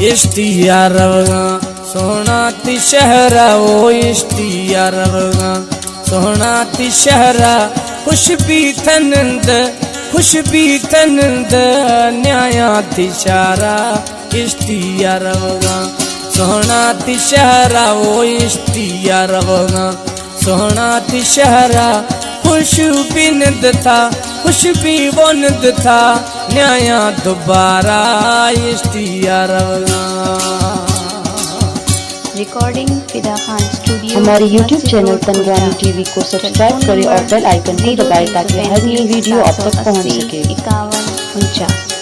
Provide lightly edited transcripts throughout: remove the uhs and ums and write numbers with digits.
इश्तियार रवगा सोना ती शहरा ओ इश्तियार रवगा सोना ती शहरा खुशबी थनंद न्याया ती शारा इश्तियार रवगा सोना ती शहरा ओ इश्तियार रवगा सोना ती शहरा खुशबी नंद था खुशबी वो नंद था न्याया दोबारा इश्तियार रवगा। रिकॉर्डिंग फिदा खान स्टूडियो। हमारे YouTube चैनल तनवानी टीवी को सब्सक्राइब करें और बेल आइकन को दबाएं ताकि हर न्यू वीडियो आप तक पहुंच सके। 5149।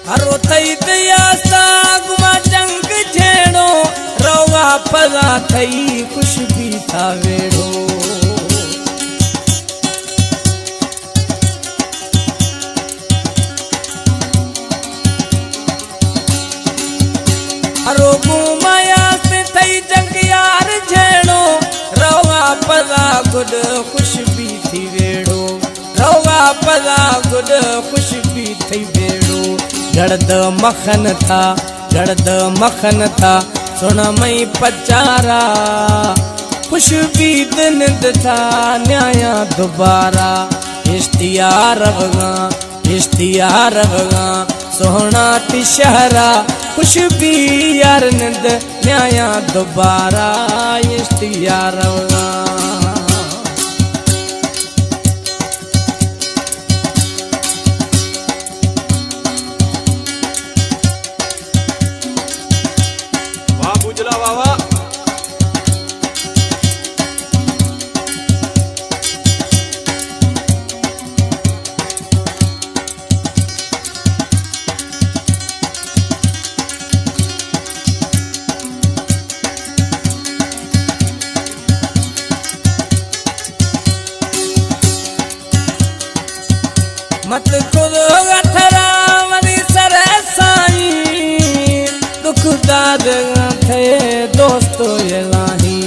हरो थई दया सागमा जंग झेड़ो रवा पला थई खुशबी था वेड़ो हरो घुमाया से थई जंग यार झेड़ो रवा पला गुड खुशबी थी वेड़ो रवा पला गुड खुशबी थी वेड़ो। गड़द मखन था सुन मई पचारा खुशबी दिनद था न्याया दोबारा इश्तियार रवगा सोना ती शहरा खुशबी यार नंद न्याया दोबारा इश्तियार रवगा। मत खुद गठरा वरी सर साईं दुख दाद थे दोस्तो ये लाही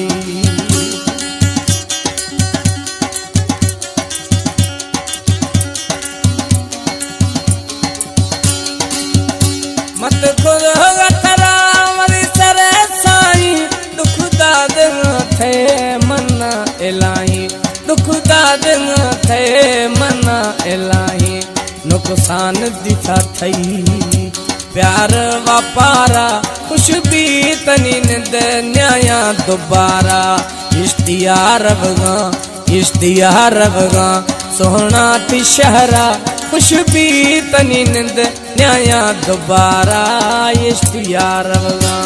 मत खुद गठरा वरी सर साईं दुख दाद थे मना इलाही दुख दाद थे मना इलाही नुकसान दिखा थई प्यार वापारा खुशबी तनी नंद न्याया दोबारा इश्तियार रवगा सोना ती शहरा खुशबी तनी नंद न्याया दोबारा इश्तियार रवगा।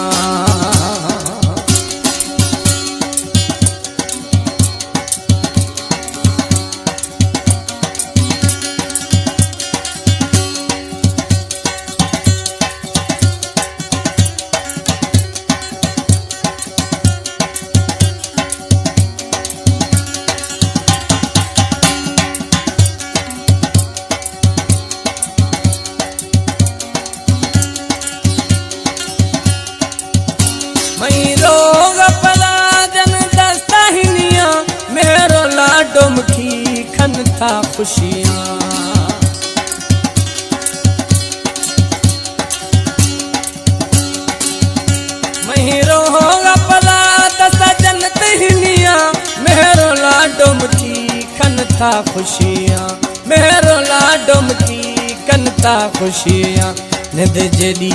डुमकी खन था खुशियाँ महिरो होगा पला दसा जन्नत हिनिया मेहरो ला डुमकी खन था खुशियाँ मेहरो ला डुमकी खन था खुशियाँ निद जेडी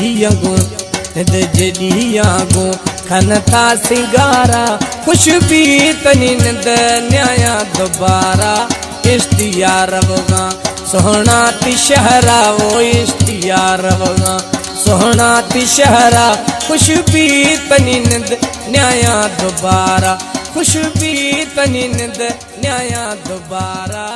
आगो खन था सिंगारा खुशबी तनी नंद न्याया दोबारा इश्तियार रवगा सोना ती शहरा वो इश्तियार रवगा सोना ती शहरा खुशबी तनी नंद न्याया दोबारा खुशबी तनी नंद न्याया दोबारा।